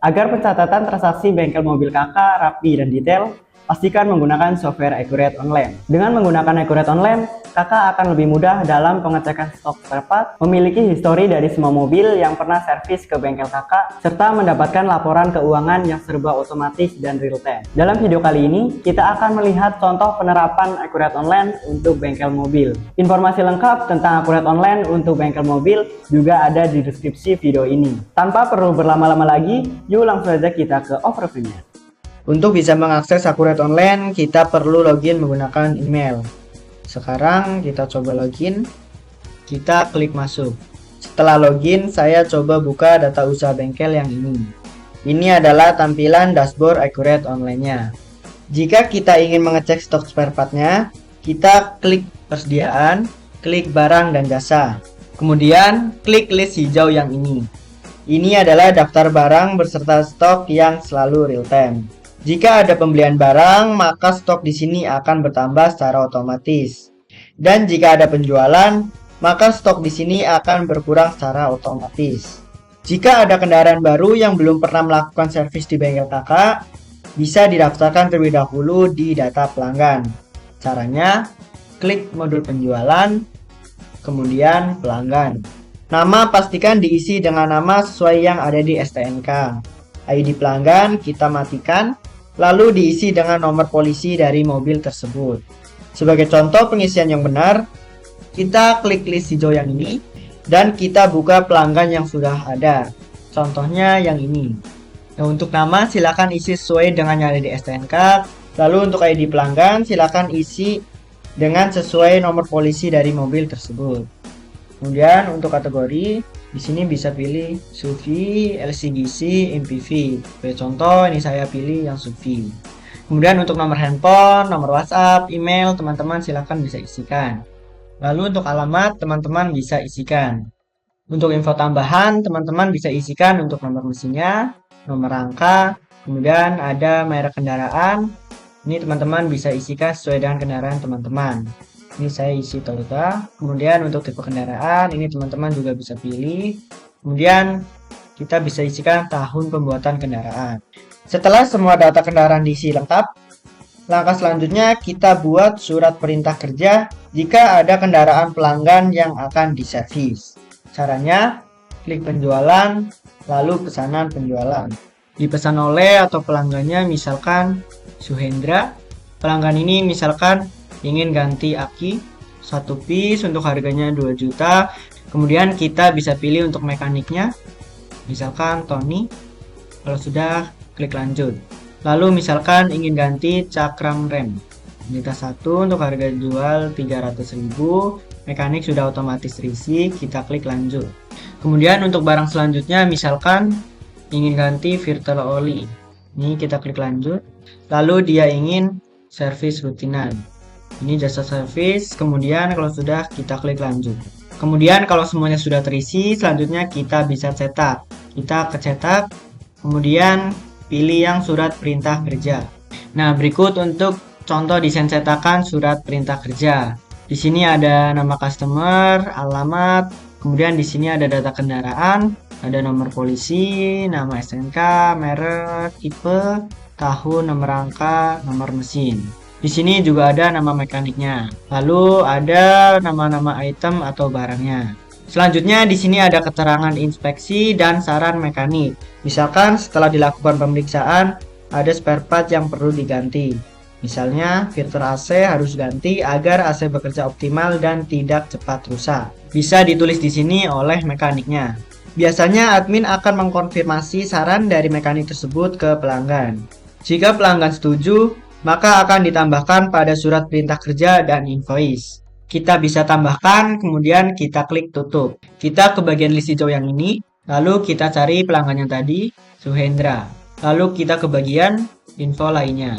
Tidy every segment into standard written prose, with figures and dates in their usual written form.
Agar pencatatan transaksi bengkel mobil kakak rapi dan detail, pastikan menggunakan software Accurate Online. Dengan menggunakan Accurate Online, kakak akan lebih mudah dalam pengecekan stok spare part, memiliki histori dari semua mobil yang pernah servis ke bengkel kakak, serta mendapatkan laporan keuangan yang serba otomatis dan real time. Dalam video kali ini, kita akan melihat contoh penerapan Accurate Online untuk bengkel mobil. Informasi lengkap tentang Accurate Online untuk bengkel mobil juga ada di deskripsi video ini. Tanpa perlu berlama-lama lagi, yuk langsung saja kita ke overview-nya. Untuk bisa mengakses Accurate Online, kita perlu login menggunakan email. Sekarang kita coba login, kita klik masuk. Setelah login, saya coba buka data usaha bengkel yang ini. Ini adalah tampilan dashboard Accurate Online-nya. Jika kita ingin mengecek stok spare part-nya, kita klik persediaan, klik barang dan jasa. Kemudian klik list hijau yang ini. Ini adalah daftar barang beserta stok yang selalu real time. Jika ada pembelian barang, maka stok di sini akan bertambah secara otomatis. Dan jika ada penjualan, maka stok di sini akan berkurang secara otomatis. Jika ada kendaraan baru yang belum pernah melakukan servis di bengkel kakak, bisa didaftarkan terlebih dahulu di data pelanggan. Caranya, klik modul penjualan, kemudian pelanggan. Nama pastikan diisi dengan nama sesuai yang ada di STNK. ID pelanggan kita matikan, lalu diisi dengan nomor polisi dari mobil tersebut. Sebagai contoh pengisian yang benar, kita klik list hijau yang ini dan kita buka pelanggan yang sudah ada. Contohnya yang ini. Nah, untuk nama silakan isi sesuai dengan yang ada di STNK. Lalu untuk ID pelanggan silakan isi dengan sesuai nomor polisi dari mobil tersebut. Kemudian untuk kategori di sini bisa pilih SUV, LCGC, MPV. Sebagai contoh ini saya pilih yang SUV. Kemudian untuk nomor handphone, nomor WhatsApp, email teman-teman silakan bisa isikan. Lalu untuk alamat teman-teman bisa isikan. Untuk info tambahan teman-teman bisa isikan untuk nomor mesinnya, nomor rangka, kemudian ada merek kendaraan. Ini teman-teman bisa isikan sesuai dengan kendaraan teman-teman. Ini saya isi Toyota. Kemudian untuk tipe kendaraan ini teman-teman juga bisa pilih. Kemudian kita bisa isikan tahun pembuatan kendaraan. Setelah semua data kendaraan diisi lengkap, langkah selanjutnya kita buat surat perintah kerja jika ada kendaraan pelanggan yang akan diservis. Caranya, klik penjualan, lalu pesanan penjualan. Dipesan oleh atau pelanggannya misalkan Suhendra. Pelanggan ini misalkan ingin ganti aki 1 piece untuk harganya 2 juta. Kemudian kita bisa pilih untuk mekaniknya, misalkan Tony. Kalau sudah, klik lanjut. Lalu misalkan ingin ganti cakram rem, unit 1 untuk harga jual 300.000, mekanik sudah otomatis terisi, kita klik lanjut. Kemudian untuk barang selanjutnya misalkan ingin ganti filter oli, ini kita klik lanjut. Lalu dia ingin servis rutinan, ini jasa servis. Kemudian kalau sudah kita klik lanjut. Kemudian kalau semuanya sudah terisi, selanjutnya kita bisa cetak. Kita ke cetak, kemudian pilih yang surat perintah kerja. Nah, berikut untuk contoh desain cetakan surat perintah kerja. Di sini ada nama customer, alamat, kemudian di sini ada data kendaraan, ada nomor polisi, nama STNK, merek, tipe, tahun, nomor rangka, nomor mesin. Di sini juga ada nama mekaniknya. Lalu ada nama-nama item atau barangnya. Selanjutnya di sini ada keterangan inspeksi dan saran mekanik. Misalkan setelah dilakukan pemeriksaan ada spare part yang perlu diganti. Misalnya filter AC harus ganti agar AC bekerja optimal dan tidak cepat rusak. Bisa ditulis di sini oleh mekaniknya. Biasanya admin akan mengkonfirmasi saran dari mekanik tersebut ke pelanggan. Jika pelanggan setuju, maka akan ditambahkan pada surat perintah kerja dan invoice. Kita bisa tambahkan, kemudian kita klik tutup. Kita ke bagian list hijau yang ini, lalu kita cari pelanggan yang tadi, Suhendra. Lalu kita ke bagian info lainnya.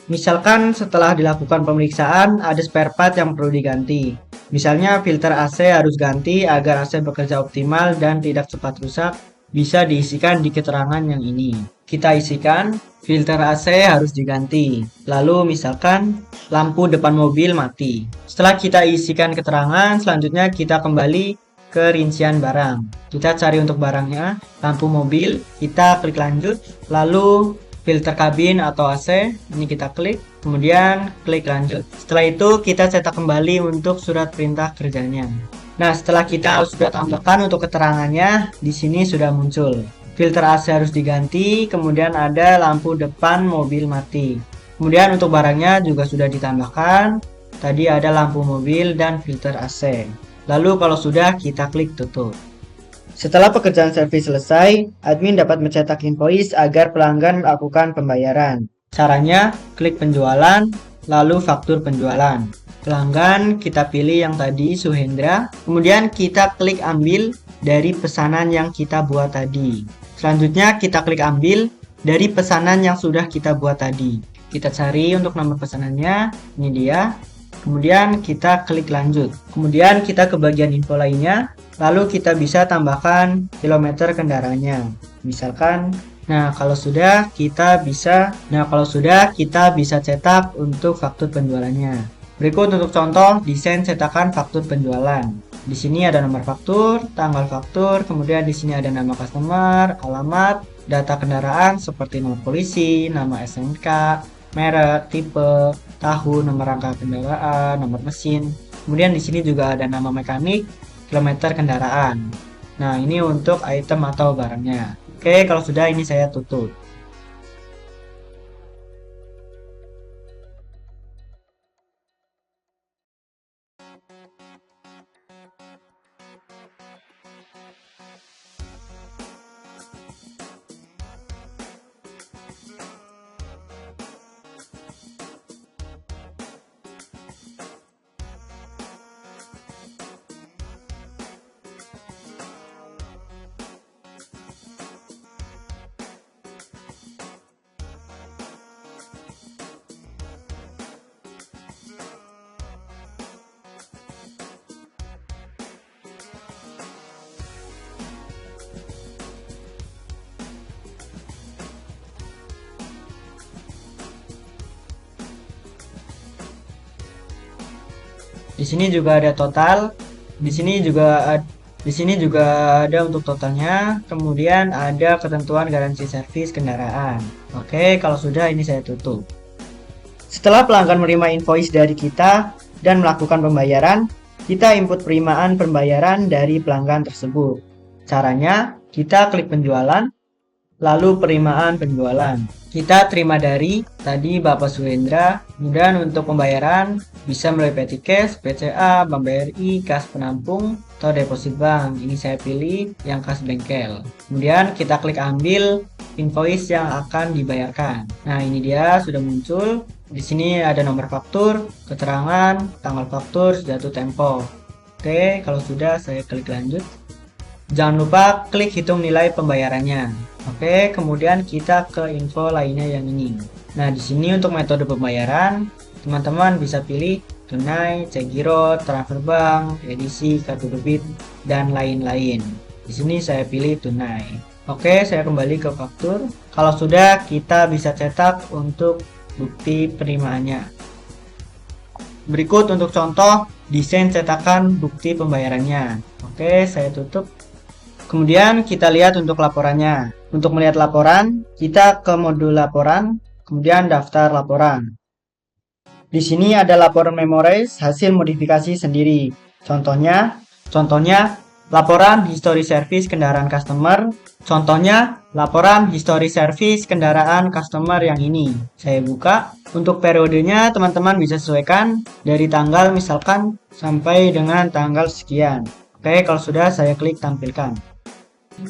Misalkan setelah dilakukan pemeriksaan ada spare part yang perlu diganti. Misalnya filter AC harus ganti agar AC bekerja optimal dan tidak cepat rusak. Bisa diisikan di keterangan yang ini. Kita isikan filter AC harus diganti. Lalu misalkan lampu depan mobil mati. Setelah kita isikan keterangan, selanjutnya kita kembali ke rincian barang. Kita cari untuk barangnya, lampu mobil, kita klik lanjut, lalu filter kabin atau AC, ini kita klik, kemudian klik lanjut. Setelah itu kita cetak kembali untuk surat perintah kerjanya. Nah, setelah kita sudah tambahkan untuk keterangannya, di sini sudah muncul. Filter AC harus diganti, kemudian ada lampu depan mobil mati. Kemudian untuk barangnya juga sudah ditambahkan. Tadi ada lampu mobil dan filter AC. Lalu kalau sudah, kita klik tutup. Setelah pekerjaan servis selesai, admin dapat mencetak invoice agar pelanggan melakukan pembayaran. Caranya, klik penjualan, lalu faktur penjualan. Pelanggan kita pilih yang tadi Suhendra, kemudian kita klik ambil dari pesanan yang kita buat tadi. Selanjutnya kita klik ambil dari pesanan yang sudah kita buat tadi. Kita cari untuk nomor pesanannya, ini dia. Kemudian kita klik lanjut. Kemudian kita ke bagian info lainnya, lalu kita bisa tambahkan kilometer kendaraannya. Misalkan, kalau sudah kita bisa cetak untuk faktur penjualannya. Berikut untuk contoh desain cetakan faktur penjualan. Di sini ada nomor faktur, tanggal faktur, kemudian di sini ada nama customer, alamat, data kendaraan seperti nomor polisi, nama SNK, merek, tipe, tahun, nomor rangka kendaraan, nomor mesin. Kemudian di sini juga ada nama mekanik, kilometer kendaraan. Nah, ini untuk item atau barangnya. Oke, kalau sudah ini saya tutup. Di sini juga ada total. Di sini juga ada untuk totalnya. Kemudian ada ketentuan garansi servis kendaraan. Oke, kalau sudah ini saya tutup. Setelah pelanggan menerima invoice dari kita dan melakukan pembayaran, kita input perimaan pembayaran dari pelanggan tersebut. Caranya, kita klik penjualan, lalu perimaan penjualan. Kita terima dari tadi Bapak Suhendra. Kemudian untuk pembayaran bisa melalui petty cash, BCA, Bank BRI, kas penampung, atau deposit bank. Ini saya pilih yang kas bengkel. Kemudian kita klik ambil invoice yang akan dibayarkan. Nah, ini dia sudah muncul. Di sini ada nomor faktur, keterangan, tanggal faktur, jatuh tempo. Oke, kalau sudah saya klik lanjut. Jangan lupa klik hitung nilai pembayarannya. Oke, kemudian kita ke info lainnya yang ini. Nah, di sini untuk metode pembayaran, teman-teman bisa pilih tunai, cek giro, transfer bank, edisi, kartu debit, dan lain-lain. Di sini saya pilih tunai. Oke, saya kembali ke faktur. Kalau sudah, kita bisa cetak untuk bukti penerimaannya. Berikut untuk contoh desain cetakan bukti pembayarannya. Oke, saya tutup. Kemudian kita lihat untuk laporannya. Untuk melihat laporan, kita ke modul laporan, kemudian daftar laporan. Di sini ada laporan memorize hasil modifikasi sendiri. Contohnya laporan history service kendaraan customer. Contohnya laporan history service kendaraan customer yang ini. Saya buka. Untuk periodenya teman-teman bisa sesuaikan dari tanggal misalkan sampai dengan tanggal sekian. Oke, kalau sudah saya klik tampilkan.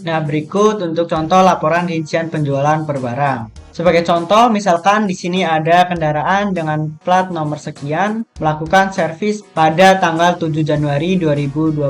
Nah, berikut untuk contoh laporan rincian penjualan per barang. Sebagai contoh, misalkan di sini ada kendaraan dengan plat nomor sekian melakukan servis pada tanggal 7 Januari 2026.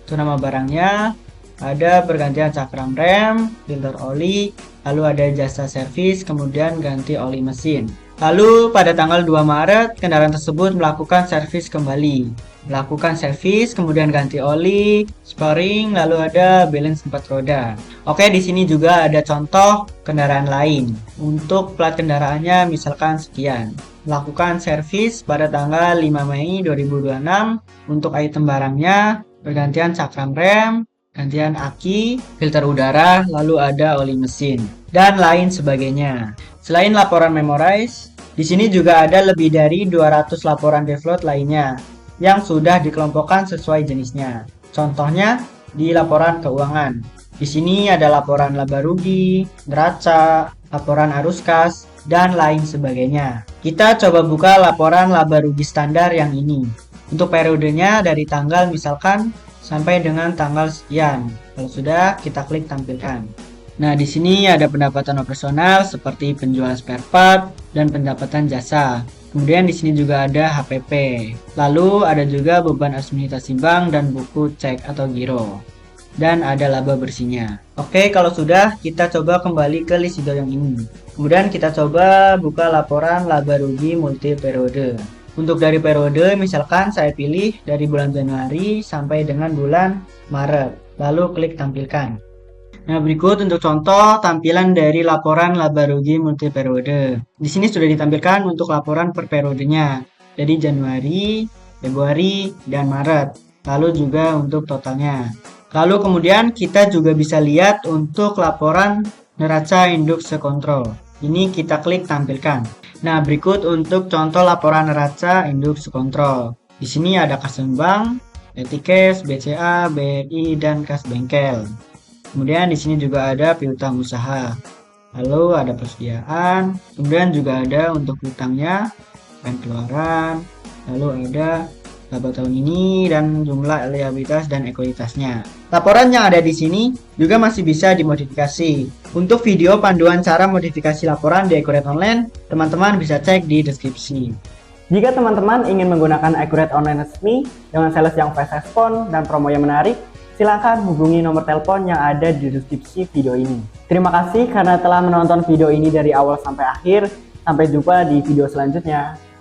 Itu nama barangnya. Ada pergantian cakram rem, filter oli, lalu ada jasa servis, kemudian ganti oli mesin. Lalu pada tanggal 2 Maret, kendaraan tersebut melakukan servis kembali. Melakukan servis, kemudian ganti oli, sparing, lalu ada balance 4 roda. Oke, di sini juga ada contoh kendaraan lain. Untuk plat kendaraannya misalkan sekian. Melakukan servis pada tanggal 5 Mei 2026. Untuk item barangnya pergantian cakram rem, gantian aki, filter udara, lalu ada oli mesin, dan lain sebagainya. Selain laporan memorize, di sini juga ada lebih dari 200 laporan devload lainnya yang sudah dikelompokkan sesuai jenisnya. Contohnya di laporan keuangan. Di sini ada laporan laba rugi, neraca, laporan arus kas, dan lain sebagainya. Kita coba buka laporan laba rugi standar yang ini. Untuk periodenya dari tanggal misalkan sampai dengan tanggal sekian. Kalau sudah, kita klik tampilkan. Nah, di sini ada pendapatan operasional seperti penjualan spare part dan pendapatan jasa. Kemudian di sini juga ada HPP. Lalu ada juga beban administrasi bank dan buku cek atau giro. Dan ada laba bersihnya. Oke, kalau sudah, kita coba kembali ke list yang ini. Kemudian kita coba buka laporan laba rugi multi periode. Untuk dari periode, misalkan saya pilih dari bulan Januari sampai dengan bulan Maret. Lalu klik tampilkan. Nah, berikut untuk contoh tampilan dari laporan laba rugi multi periode. Di sini sudah ditampilkan untuk laporan per periodenya. Jadi Januari, Februari, dan Maret. Lalu juga untuk totalnya. Lalu kemudian kita juga bisa lihat untuk laporan neraca induk sekontrol. Ini kita klik tampilkan. Nah, berikut untuk contoh laporan neraca induk sekontrol. Di sini ada kas bank, petty cash, BCA, BRI, dan kas bengkel. Kemudian di sini juga ada piutang usaha. Lalu ada persediaan, kemudian juga ada untuk piutangnya, pengeluaran, lalu ada laba tahun ini dan jumlah liabilitas dan ekuitasnya. Laporan yang ada di sini juga masih bisa dimodifikasi. Untuk video panduan cara modifikasi laporan di Accurate Online, teman-teman bisa cek di deskripsi. Jika teman-teman ingin menggunakan Accurate Online resmi dengan sales yang fast respon dan promo yang menarik, silakan hubungi nomor telepon yang ada di deskripsi video ini. Terima kasih karena telah menonton video ini dari awal sampai akhir. Sampai jumpa di video selanjutnya.